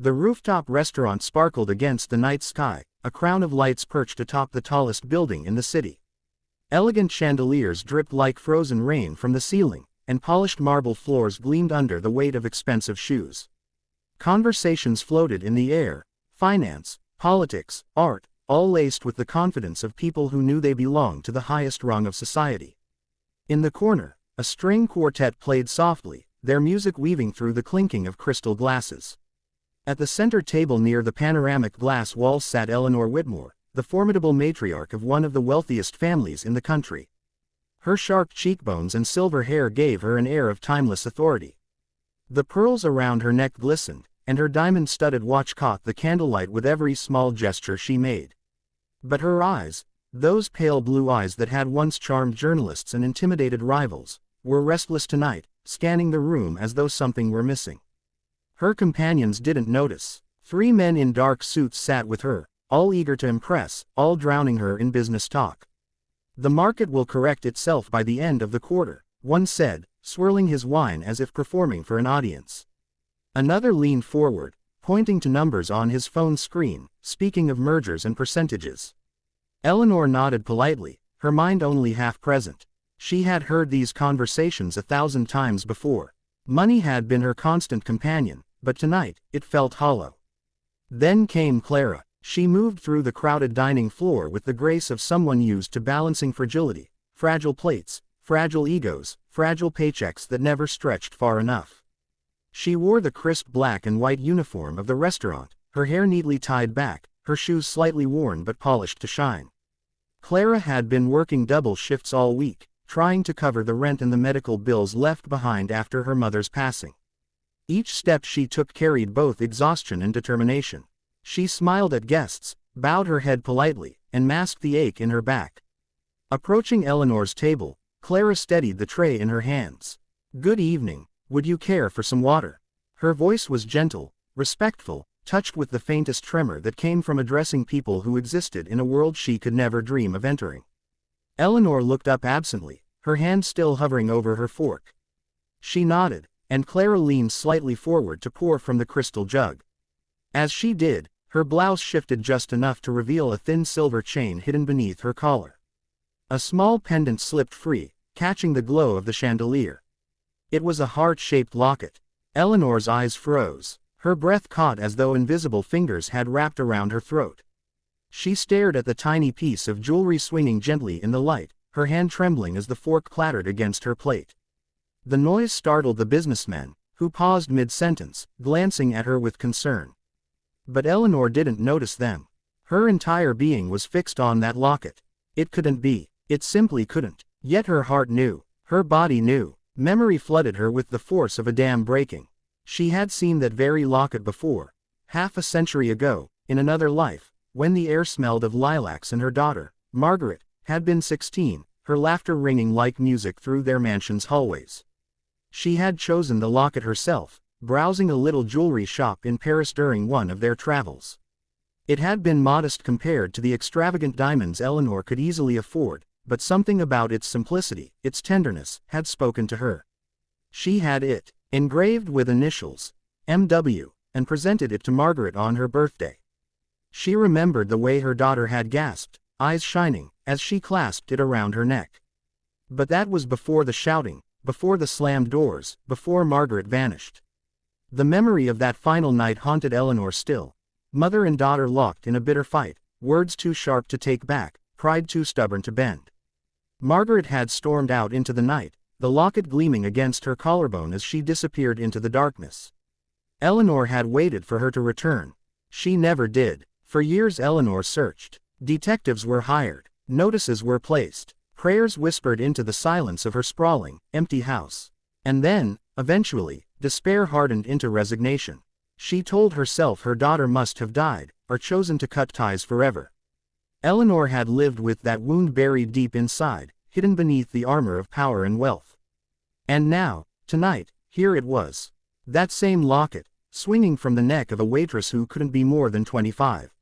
The rooftop restaurant sparkled against the night sky, a crown of lights perched atop the tallest building in the city. Elegant chandeliers dripped like frozen rain from the ceiling, and polished marble floors gleamed under the weight of expensive shoes. Conversations floated in the air, finance, politics, art, all laced with the confidence of people who knew they belonged to the highest rung of society. In the corner, a string quartet played softly, their music weaving through the clinking of crystal glasses. At the center table near the panoramic glass walls sat Eleanor Whitmore, the formidable matriarch of one of the wealthiest families in the country. Her sharp cheekbones and silver hair gave her an air of timeless authority. The pearls around her neck glistened, and her diamond-studded watch caught the candlelight with every small gesture she made. But her eyes, those pale blue eyes that had once charmed journalists and intimidated rivals, were restless tonight, scanning the room as though something were missing. Her companions didn't notice. 3 men in dark suits sat with her, all eager to impress, all drowning her in business talk. "The market will correct itself by the end of the quarter," one said, swirling his wine as if performing for an audience. Another leaned forward, pointing to numbers on his phone screen, speaking of mergers and percentages. Eleanor nodded politely, her mind only half present. She had heard these conversations 1,000 times before. Money had been her constant companion, but tonight, it felt hollow. Then came Clara. She moved through the crowded dining floor with the grace of someone used to balancing fragility, fragile plates, fragile egos, fragile paychecks that never stretched far enough. She wore the crisp black and white uniform of the restaurant, her hair neatly tied back, her shoes slightly worn but polished to shine. Clara had been working double shifts all week, trying to cover the rent and the medical bills left behind after her mother's passing. Each step she took carried both exhaustion and determination. She smiled at guests, bowed her head politely, and masked the ache in her back. Approaching Eleanor's table, Clara steadied the tray in her hands. "Good evening, would you care for some water?" Her voice was gentle, respectful, touched with the faintest tremor that came from addressing people who existed in a world she could never dream of entering. Eleanor looked up absently, her hand still hovering over her fork. She nodded, and Clara leaned slightly forward to pour from the crystal jug. As she did, her blouse shifted just enough to reveal a thin silver chain hidden beneath her collar. A small pendant slipped free, catching the glow of the chandelier. It was a heart-shaped locket. Eleanor's eyes froze. Her breath caught as though invisible fingers had wrapped around her throat. She stared at the tiny piece of jewelry swinging gently in the light, her hand trembling as the fork clattered against her plate. The noise startled the businessmen, who paused mid-sentence, glancing at her with concern. But Eleanor didn't notice them. Her entire being was fixed on that locket. It couldn't be. It simply couldn't. Yet her heart knew. Her body knew. Memory flooded her with the force of a dam breaking. She had seen that very locket before, half a century ago, in another life, when the air smelled of lilacs and her daughter, Margaret, had been 16, her laughter ringing like music through their mansion's hallways. She had chosen the locket herself, browsing a little jewelry shop in Paris during one of their travels. It had been modest compared to the extravagant diamonds Eleanor could easily afford, but something about its simplicity, its tenderness, had spoken to her. She had it, engraved with initials, M.W., and presented it to Margaret on her birthday. She remembered the way her daughter had gasped, eyes shining, as she clasped it around her neck. But that was before the shouting, before the slammed doors, before Margaret vanished. The memory of that final night haunted Eleanor still. Mother and daughter locked in a bitter fight, words too sharp to take back, pride too stubborn to bend. Margaret had stormed out into the night, the locket gleaming against her collarbone as she disappeared into the darkness. Eleanor had waited for her to return. She never did. For years Eleanor searched. Detectives were hired. Notices were placed. Prayers whispered into the silence of her sprawling, empty house. And then, eventually, despair hardened into resignation. She told herself her daughter must have died, or chosen to cut ties forever. Eleanor had lived with that wound buried deep inside, hidden beneath the armor of power and wealth. And now, tonight, here it was. That same locket, swinging from the neck of a waitress who couldn't be more than 25.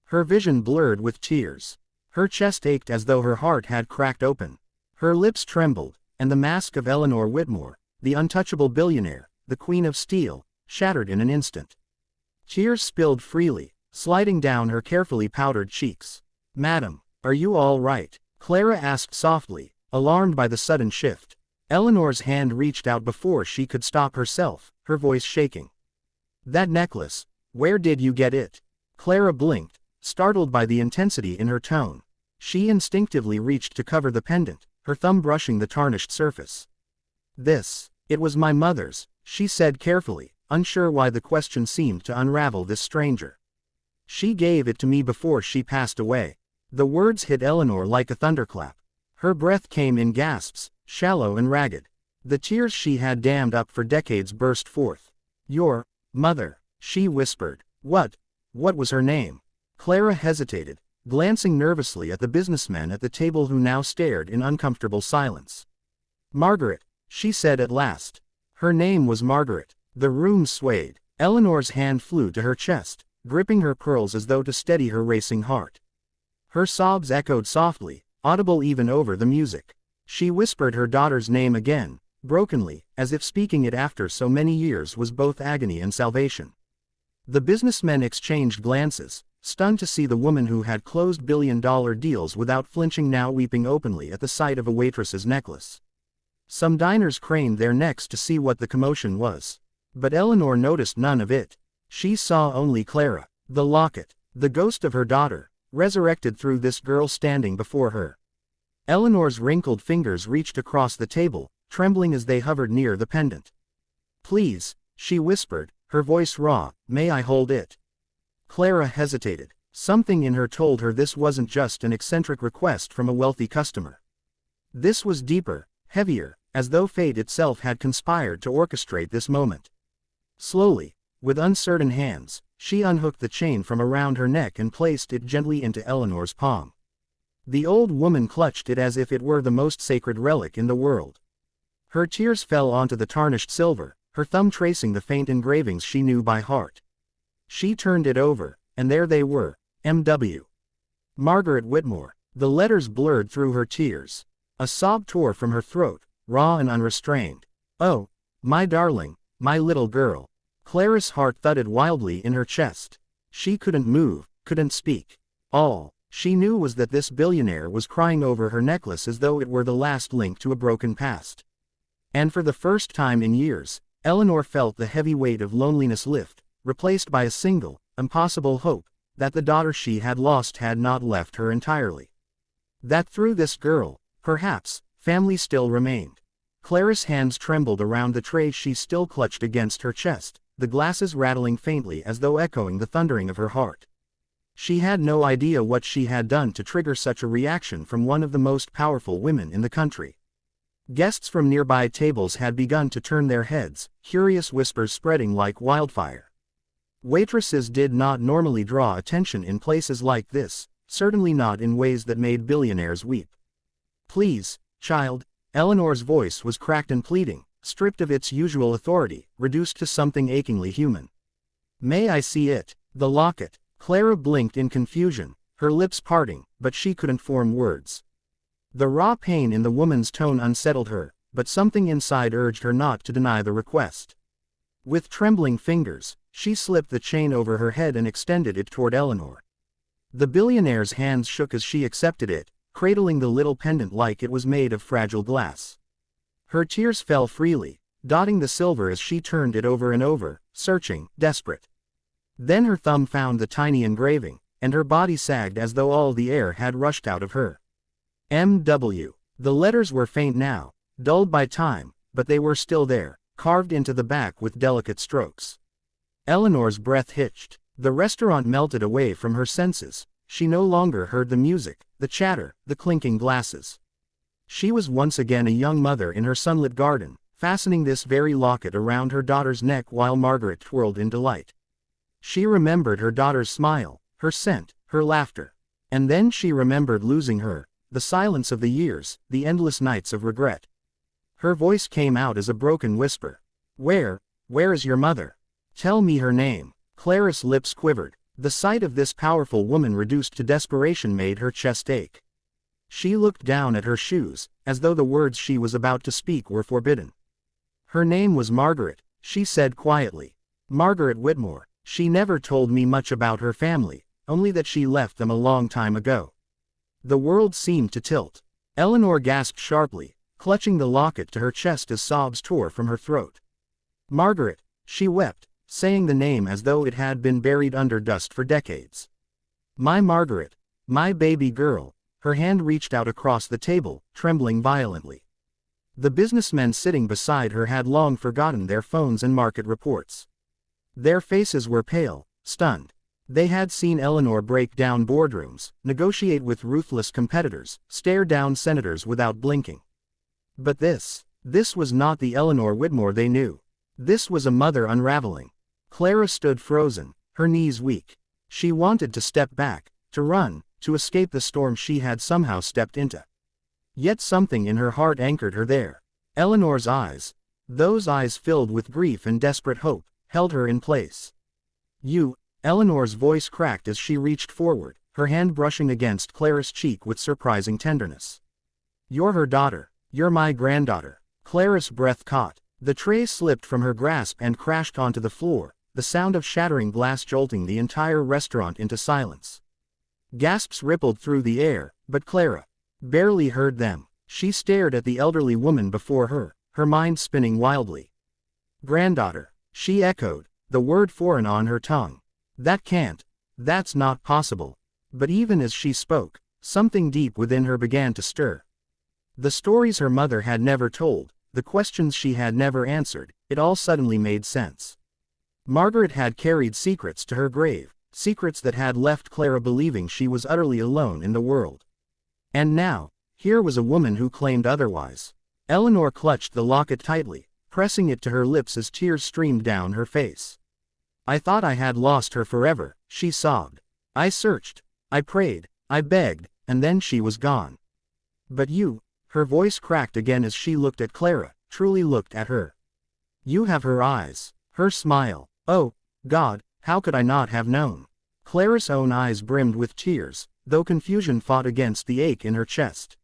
Her vision blurred with tears. Her chest ached as though her heart had cracked open. Her lips trembled, and the mask of Eleanor Whitmore, the untouchable billionaire, the Queen of Steel, shattered in an instant. Tears spilled freely, sliding down her carefully powdered cheeks. "Madam, are you all right?" Clara asked softly, alarmed by the sudden shift. Eleanor's hand reached out before she could stop herself, her voice shaking. "That necklace, where did you get it?" Clara blinked, startled by the intensity in her tone. She instinctively reached to cover the pendant, her thumb brushing the tarnished surface. It was my mother's," she said carefully, unsure why the question seemed to unravel this stranger. "She gave it to me before she passed away." The words hit Eleanor like a thunderclap. Her breath came in gasps, shallow and ragged. The tears she had dammed up for decades burst forth. "Your mother," she whispered. What was her name?" Clara hesitated, glancing nervously at the businessmen at the table who now stared in uncomfortable silence. "Margaret," she said at last. Her name was Margaret. The room swayed. Eleanor's hand flew to her chest, gripping her pearls as though to steady her racing heart. Her sobs echoed softly, audible even over the music. She whispered her daughter's name again, brokenly, as if speaking it after so many years was both agony and salvation. The businessmen exchanged glances, stunned to see the woman who had closed billion-dollar deals without flinching now weeping openly at the sight of a waitress's necklace. Some diners craned their necks to see what the commotion was. But Eleanor noticed none of it. She saw only Clara, the locket, the ghost of her daughter, resurrected through this girl standing before her. Eleanor's wrinkled fingers reached across the table, trembling as they hovered near the pendant. "Please," she whispered, her voice raw, "may I hold it?" Clara hesitated. Something in her told her this wasn't just an eccentric request from a wealthy customer. This was deeper, heavier, as though fate itself had conspired to orchestrate this moment. Slowly, with uncertain hands, she unhooked the chain from around her neck and placed it gently into Eleanor's palm. The old woman clutched it as if it were the most sacred relic in the world. Her tears fell onto the tarnished silver, her thumb tracing the faint engravings she knew by heart. She turned it over, and there they were, M.W. Margaret Whitmore. The letters blurred through her tears. A sob tore from her throat, raw and unrestrained. "Oh, my darling, my little girl." Clara's heart thudded wildly in her chest. She couldn't move, couldn't speak. All she knew was that this billionaire was crying over her necklace as though it were the last link to a broken past. And for the first time in years, Eleanor felt the heavy weight of loneliness lift, replaced by a single, impossible hope, that the daughter she had lost had not left her entirely. That through this girl, perhaps, family still remained. Clara's hands trembled around the tray she still clutched against her chest, the glasses rattling faintly as though echoing the thundering of her heart. She had no idea what she had done to trigger such a reaction from one of the most powerful women in the country. Guests from nearby tables had begun to turn their heads, curious whispers spreading like wildfire. Waitresses did not normally draw attention in places like this, certainly not in ways that made billionaires weep. "Please, child," Eleanor's voice was cracked and pleading, stripped of its usual authority, reduced to something achingly human. "May I see it?" The locket. Clara blinked in confusion, her lips parting, but she couldn't form words. The raw pain in the woman's tone unsettled her, but something inside urged her not to deny the request. With trembling fingers, she slipped the chain over her head and extended it toward Eleanor. The billionaire's hands shook as she accepted it, cradling the little pendant like it was made of fragile glass. Her tears fell freely, dotting the silver as she turned it over and over, searching, desperate. Then her thumb found the tiny engraving, and her body sagged as though all the air had rushed out of her. M.W. The letters were faint now, dulled by time, but they were still there, carved into the back with delicate strokes. Eleanor's breath hitched. The restaurant melted away from her senses. She no longer heard the music, the chatter, the clinking glasses. She was once again a young mother in her sunlit garden, fastening this very locket around her daughter's neck while Margaret twirled in delight. She remembered her daughter's smile, her scent, her laughter. And then she remembered losing her, the silence of the years, the endless nights of regret. Her voice came out as a broken whisper. Where is your mother? Tell me her name." Clara's lips quivered. The sight of this powerful woman reduced to desperation made her chest ache. She looked down at her shoes, as though the words she was about to speak were forbidden. "Her name was Margaret," she said quietly. "Margaret Whitmore." She never told me much about her family, only that she left them a long time ago. The world seemed to tilt. Eleanor gasped sharply, clutching the locket to her chest as sobs tore from her throat. Margaret, she wept, saying the name as though it had been buried under dust for decades. My Margaret, my baby girl. Her hand reached out across the table, trembling violently. The businessmen sitting beside her had long forgotten their phones and market reports. Their faces were pale, stunned. They had seen Eleanor break down boardrooms, negotiate with ruthless competitors, stare down senators without blinking. But this was not the Eleanor Whitmore they knew. This was a mother unraveling. Clara stood frozen, her knees weak. She wanted to step back, to run, to escape the storm she had somehow stepped into. Yet something in her heart anchored her there. Eleanor's eyes, those eyes filled with grief and desperate hope, held her in place. You, Eleanor's voice cracked as she reached forward, her hand brushing against Clara's cheek with surprising tenderness. You're her daughter. You're my granddaughter. Clara's breath caught. The tray slipped from her grasp and crashed onto the floor, the sound of shattering glass jolting the entire restaurant into silence. Gasps rippled through the air, but Clara barely heard them. She stared at the elderly woman before her, her mind spinning wildly. Granddaughter, she echoed, the word foreign on her tongue. That's not possible. But even as she spoke, something deep within her began to stir. The stories her mother had never told, the questions she had never answered, it all suddenly made sense. Margaret had carried secrets to her grave, secrets that had left Clara believing she was utterly alone in the world. And now, here was a woman who claimed otherwise. Eleanor clutched the locket tightly, pressing it to her lips as tears streamed down her face. I thought I had lost her forever, she sobbed. I searched, I prayed, I begged, and then she was gone. But you, her voice cracked again as she looked at Clara, truly looked at her. You have her eyes, her smile. Oh, God, how could I not have known? Clara's own eyes brimmed with tears, though confusion fought against the ache in her chest.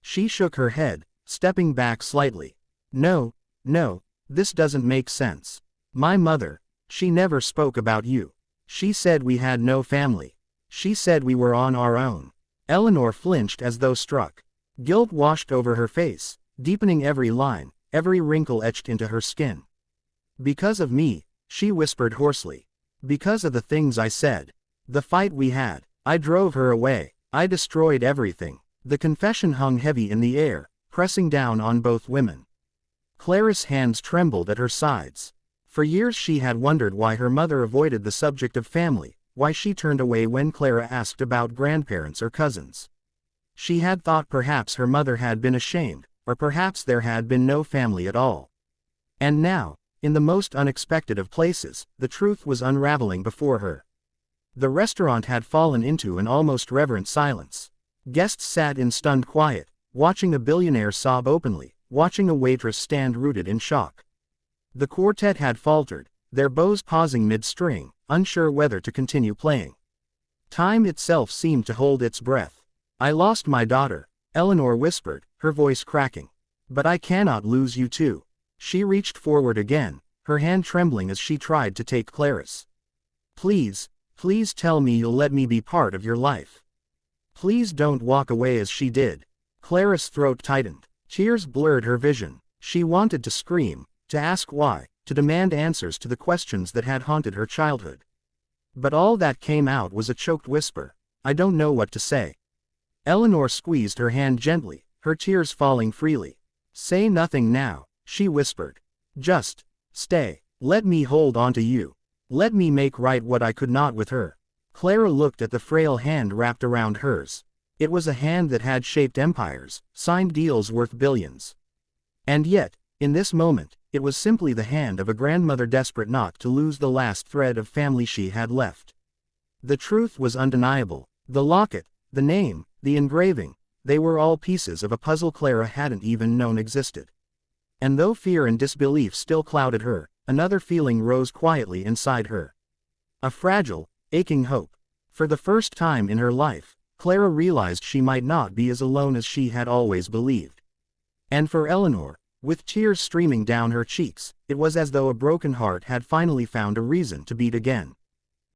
She shook her head, stepping back slightly. No, this doesn't make sense. My mother, she never spoke about you. She said we had no family. She said we were on our own. Eleanor flinched as though struck. Guilt washed over her face, deepening every line, every wrinkle etched into her skin. Because of me, she whispered hoarsely. Because of the things I said. The fight we had. I drove her away. I destroyed everything. The confession hung heavy in the air, pressing down on both women. Clara's hands trembled at her sides. For years she had wondered why her mother avoided the subject of family, why she turned away when Clara asked about grandparents or cousins. She had thought perhaps her mother had been ashamed, or perhaps there had been no family at all. And now, in the most unexpected of places, the truth was unraveling before her. The restaurant had fallen into an almost reverent silence. Guests sat in stunned quiet, watching a billionaire sob openly, watching a waitress stand rooted in shock. The quartet had faltered, their bows pausing mid-string, unsure whether to continue playing. Time itself seemed to hold its breath. I lost my daughter, Eleanor whispered, her voice cracking. But I cannot lose you too. She reached forward again, her hand trembling as she tried to take Clara's. Please tell me you'll let me be part of your life. Please don't walk away as she did. Clara's throat tightened. Tears blurred her vision. She wanted to scream, to ask why, to demand answers to the questions that had haunted her childhood. But all that came out was a choked whisper. I don't know what to say. Eleanor squeezed her hand gently, her tears falling freely. Say nothing now, she whispered. Just stay. Let me hold on to you. Let me make right what I could not with her. Clara looked at the frail hand wrapped around hers. It was a hand that had shaped empires, signed deals worth billions. And yet, in this moment, it was simply the hand of a grandmother desperate not to lose the last thread of family she had left. The truth was undeniable. The locket, the name, the engraving, they were all pieces of a puzzle Clara hadn't even known existed. And though fear and disbelief still clouded her, another feeling rose quietly inside her. A fragile, aching hope. For the first time in her life, Clara realized she might not be as alone as she had always believed. And for Eleanor, With tears streaming down her cheeks, it was as though a broken heart had finally found a reason to beat again.